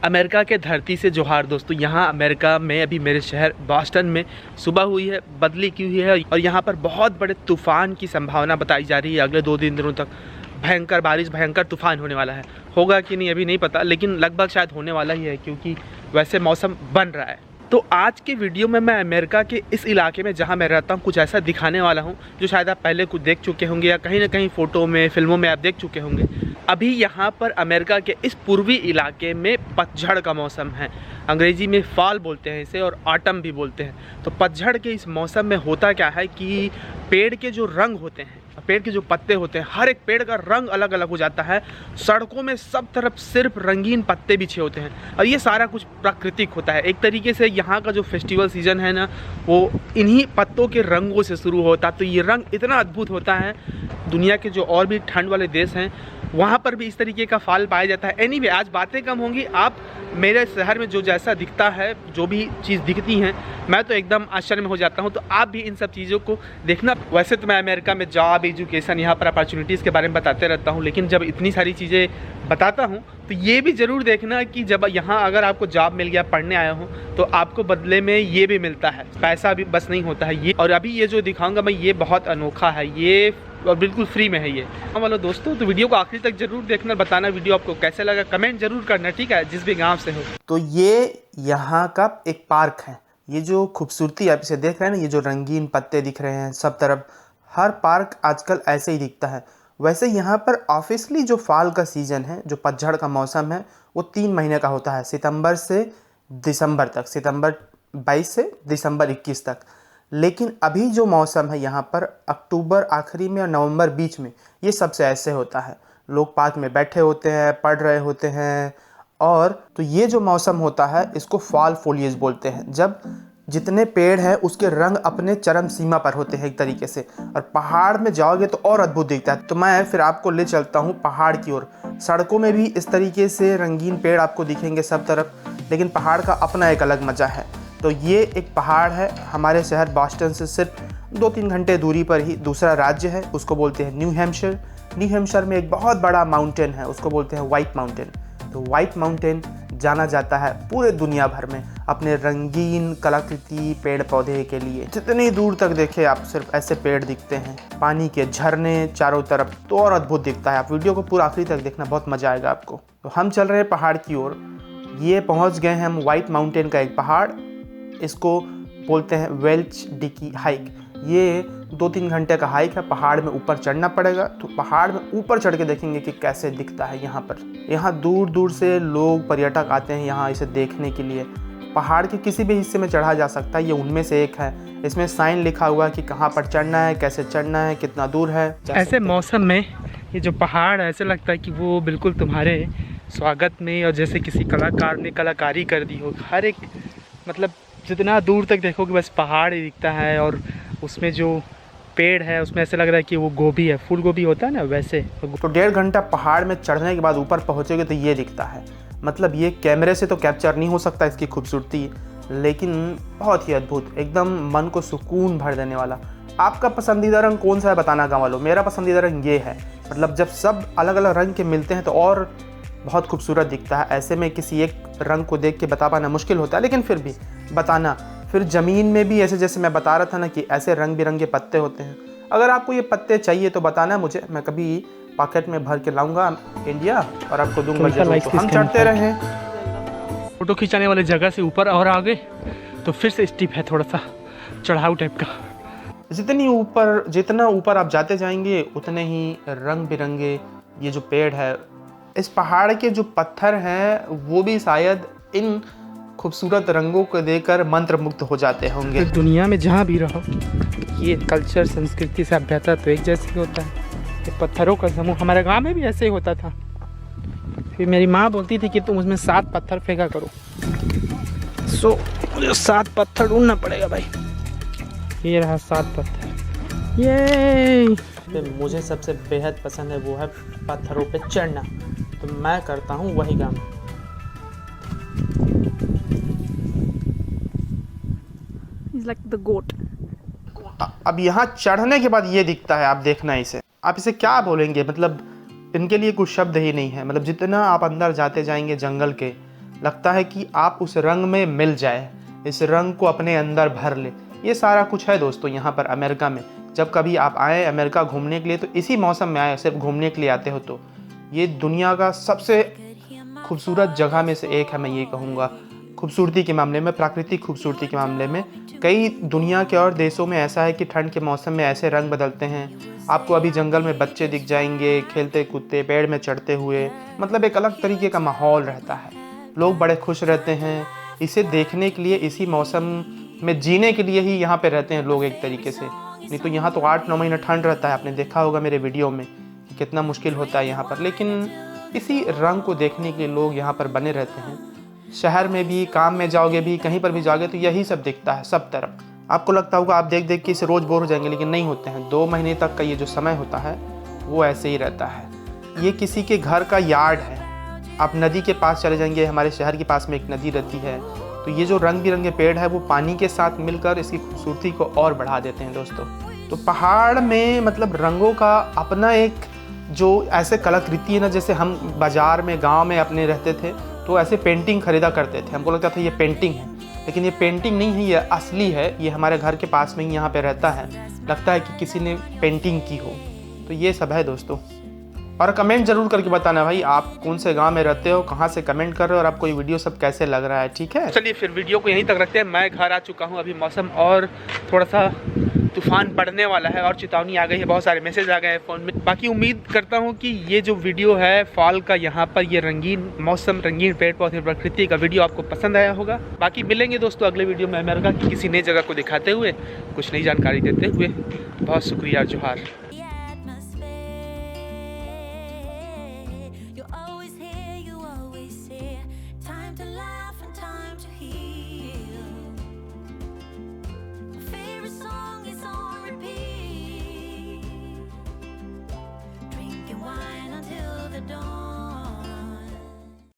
America के धरती से जोहार दोस्तों। यहाँ अमेरिका में अभी मेरे शहर बॉस्टन में सुबह हुई है, बदली की हुई है और यहाँ पर बहुत बड़े तूफ़ान की संभावना बताई जा रही है। अगले 2-3 दिनों तक भयंकर बारिश, भयंकर तूफ़ान होने वाला है। होगा कि नहीं अभी नहीं पता, लेकिन लगभग शायद होने वाला ही है क्योंकि वैसे मौसम बन रहा है। तो आज के वीडियो में मैं अमेरिका के इस इलाके में जहाँ मैं रहता हूँ कुछ ऐसा दिखाने वाला हूँ जो शायद आप पहले कुछ देख चुके होंगे या कहीं ना कहीं फ़ोटो में, फिल्मों में आप देख चुके होंगे। अभी यहाँ पर अमेरिका के इस पूर्वी इलाके में पतझड़ का मौसम है। अंग्रेजी में फॉल बोलते हैं इसे और ऑटम भी बोलते हैं। तो पतझड़ के इस मौसम में होता क्या है कि पेड़ के जो रंग होते हैं, पेड़ के जो पत्ते होते हैं, हर एक पेड़ का रंग अलग अलग हो जाता है। सड़कों में सब तरफ सिर्फ रंगीन पत्ते बिछे होते हैं और ये सारा कुछ प्राकृतिक होता है। एक तरीके से यहाँ का जो फेस्टिवल सीज़न है ना, वो इन्हीं पत्तों के रंगों से शुरू होता है। तो ये रंग इतना अद्भुत होता है, दुनिया के जो और भी ठंड वाले देश हैं वहाँ पर भी इस तरीके का फॉल पाया जाता है। एनीवे, आज बातें कम होंगी। आप मेरे शहर में जो जैसा दिखता है, जो भी चीज़ दिखती हैं, मैं तो एकदम आश्चर्य में हो जाता हूँ। तो आप भी इन सब चीज़ों को देखना। वैसे तो मैं अमेरिका में जॉब, एजुकेशन, यहाँ पर अपॉर्चुनिटीज़ के बारे में बताते रहता हूँ, लेकिन जब इतनी सारी चीज़ें बताता हूँ तो ये भी ज़रूर देखना कि जब यहाँ अगर आपको जॉब मिल गया, पढ़ने आया हूँ, तो आपको बदले में ये भी मिलता है। पैसा भी बस नहीं होता है ये। और अभी ये जो दिखाऊँगा मैं, ये बहुत अनोखा है, ये और बिल्कुल फ्री में है ये। हाँ वालों दोस्तों, तो वीडियो को आखिरी तक जरूर देखना, बताना वीडियो आपको कैसे लगा, कमेंट जरूर करना, ठीक है, जिस भी गांव से हो। तो ये यहाँ का एक पार्क है। ये जो खूबसूरती आप इसे देख रहे हैं ना, ये जो रंगीन पत्ते दिख रहे हैं सब तरफ, हर पार्क आजकल ऐसे ही दिखता है। वैसे यहाँ पर ऑफिशियली जो फाल का सीज़न है, जो पतझड़ का मौसम है, वो 3 महीने का होता है, सितंबर से दिसंबर तक, सितंबर 22 से दिसंबर 21 तक। लेकिन अभी जो मौसम है यहाँ पर, अक्टूबर आखिरी में और नवंबर बीच में, ये सबसे ऐसे होता है। लोग पार्क में बैठे होते हैं, पढ़ रहे होते हैं। और तो ये जो मौसम होता है इसको फॉल फोलिएज बोलते हैं, जब जितने पेड़ हैं उसके रंग अपने चरम सीमा पर होते हैं एक तरीके से। और पहाड़ में जाओगे तो और अद्भुत दिखता है। तो मैं फिर आपको ले चलता हूँ पहाड़ की ओर। सड़कों में भी इस तरीके से रंगीन पेड़ आपको दिखेंगे सब तरफ, लेकिन पहाड़ का अपना एक अलग मज़ा है। तो ये एक पहाड़ है, हमारे शहर बॉस्टन से सिर्फ 2-3 घंटे दूरी पर ही दूसरा राज्य है, उसको बोलते हैं न्यू हैम्पशायर। न्यू हैम्पशायर में एक बहुत बड़ा माउंटेन है, उसको बोलते हैं व्हाइट माउंटेन। तो व्हाइट माउंटेन जाना जाता है पूरे दुनिया भर में अपने रंगीन कलाकृति पेड़ पौधे के लिए। जितनी दूर तक देखे आप सिर्फ ऐसे पेड़ दिखते हैं, पानी के झरने चारों तरफ, तो और अद्भुत दिखता है। आप वीडियो को पूरा आखिरी तक देखना, बहुत मज़ा आएगा आपको। तो हम चल रहे हैं पहाड़ की ओर। ये पहुँच गए हैं हम व्हाइट माउंटेन का एक पहाड़, इसको बोलते हैं वेल्च डिकी हाइक। ये 2-3 घंटे का हाइक है, पहाड़ में ऊपर चढ़ना पड़ेगा। तो पहाड़ में ऊपर चढ़ के देखेंगे कि कैसे दिखता है यहाँ पर। यहाँ दूर दूर से लोग, पर्यटक आते हैं यहाँ इसे देखने के लिए। पहाड़ के किसी भी हिस्से में चढ़ा जा सकता है, ये उनमें से एक है। इसमें साइन लिखा हुआ है कि कहाँ पर चढ़ना है, कैसे चढ़ना है, कितना दूर है। ऐसे मौसम में ये जो पहाड़ ऐसे लगता है कि वो बिल्कुल तुम्हारे स्वागत में, और जैसे किसी कलाकार ने कलाकारी कर दी हो। हर एक मतलब जितना दूर तक देखोगे बस पहाड़ ही दिखता है, और उसमें जो पेड़ है उसमें ऐसे लग रहा है कि वो गोभी है, फूल गोभी होता है ना वैसे। तो 1.5 घंटा पहाड़ में चढ़ने के बाद ऊपर पहुँचोगे तो ये दिखता है। मतलब ये कैमरे से तो कैप्चर नहीं हो सकता इसकी खूबसूरती, लेकिन बहुत ही अद्भुत, एकदम मन को सुकून भर देने वाला। आपका पसंदीदा रंग कौन सा है बताना गाँव वालों। मेरा पसंदीदा रंग ये है। मतलब जब सब अलग अलग रंग के मिलते हैं तो और बहुत खूबसूरत दिखता है। ऐसे में किसी एक रंग को देख के बता पाना मुश्किल होता है, लेकिन फिर भी बताना। फिर ज़मीन में भी ऐसे, जैसे मैं बता रहा था ना कि ऐसे रंग बिरंगे पत्ते होते हैं। अगर आपको ये पत्ते चाहिए तो बताना मुझे, मैं कभी पॉकेट में भर के लाऊंगा इंडिया और आपको दूंगा जरूर। तो हम चढ़ते रहे। फोटो खिंचाने वाले जगह से ऊपर और आगे तो फिर से स्टीप है, थोड़ा सा चढ़ाव टाइप का। जितना ऊपर आप जाते जाएंगे उतने ही रंग बिरंगे ये जो पेड़ है, इस पहाड़ के जो पत्थर हैं वो भी शायद इन खूबसूरत रंगों को देखकर मंत्रमुग्ध हो जाते होंगे। तो दुनिया में जहाँ भी रहो, ये कल्चर, संस्कृति, सभ्यता तो एक जैसे ही होता है। ये पत्थरों का समूह, हमारे गांव में भी ऐसे ही होता था। फिर मेरी माँ बोलती थी कि तुम उसमें 7 पत्थर फेंका करो। मुझे 7 पत्थर ढूंढना पड़ेगा भाई। ये रहा 7 पत्थर। ये मुझे सबसे बेहद पसंद है वो है पत्थरों पे चढ़ना। तो मैं करता हूँ वही काम। Like the goat. अब यहाँ चढ़ने के बाद ये दिखता है, आप देखना इसे। आप इसे क्या बोलेंगे, मतलब इनके लिए कुछ शब्द ही नहीं है। मतलब जितना आप अंदर जाते जाएंगे जंगल के, लगता है कि आप उस रंग में मिल जाए, इस रंग को अपने अंदर भर ले। ये सारा कुछ है दोस्तों यहाँ पर अमेरिका में। जब कभी आप आए अमेरिका घूमने के लिए तो इसी मौसम में आए, सिर्फ घूमने के लिए आते हो तो ये दुनिया का सबसे खूबसूरत जगह में से एक है। मैं ये कहूँगा खूबसूरती के मामले में, प्राकृतिक खूबसूरती के मामले में। कई दुनिया के और देशों में ऐसा है कि ठंड के मौसम में ऐसे रंग बदलते हैं, आपको अभी जंगल में बच्चे दिख जाएंगे खेलते कूदते, पेड़ में चढ़ते हुए, मतलब एक अलग तरीके का माहौल रहता है। लोग बड़े खुश रहते हैं इसे देखने के लिए, इसी मौसम में जीने के लिए ही यहाँ पे रहते हैं लोग एक तरीके से। नहीं तो यहाँ तो 8-9 महीना ठंड रहता है, आपने देखा होगा मेरे वीडियो में कि कितना मुश्किल होता है यहाँ पर। लेकिन इसी रंग को देखने के लिए लोग यहाँ पर बने रहते हैं। शहर में भी, काम में जाओगे भी, कहीं पर भी जाओगे तो यही सब दिखता है सब तरफ। आपको लगता होगा आप देख देख के इसे रोज़ बोर हो जाएंगे, लेकिन नहीं होते हैं। 2 महीने तक का ये जो समय होता है वो ऐसे ही रहता है। ये किसी के घर का यार्ड है। आप नदी के पास चले जाएंगे, हमारे शहर के पास में एक नदी रहती है, तो ये जो रंग बिरंगे पेड़ है वो पानी के साथ मिलकर इसकी खूबसूरती को और बढ़ा देते हैं दोस्तों। तो पहाड़ में मतलब रंगों का अपना एक जो ऐसे कलाकृति है ना, जैसे हम बाज़ार में गांव में अपने रहते थे तो ऐसे पेंटिंग खरीदा करते थे, हमको लगता था ये पेंटिंग है, लेकिन ये पेंटिंग नहीं है, ये असली है। ये हमारे घर के पास में ही यहाँ पे रहता है, लगता है कि किसी ने पेंटिंग की हो। तो ये सब है दोस्तों। और कमेंट ज़रूर करके बताना भाई आप कौन से गांव में रहते हो, कहाँ से कमेंट कर रहे हो और आपको ये वीडियो सब कैसे लग रहा है, ठीक है। चलिए फिर वीडियो को यहीं तक रखते हैं। मैं घर आ चुका हूँ, अभी मौसम और थोड़ा सा तूफान पड़ने वाला है और चेतावनी आ गई है, बहुत सारे मैसेज आ गए हैं फ़ोन में। बाकी उम्मीद करता हूँ कि ये जो वीडियो है फॉल का, यहाँ पर ये रंगीन मौसम, रंगीन पेड़ पौधे, प्रकृति का वीडियो आपको पसंद आया होगा। बाकी मिलेंगे दोस्तों अगले वीडियो में अमेरिका की किसी नई जगह को दिखाते हुए, कुछ नई जानकारी देते हुए। बहुत शुक्रिया, जोहार।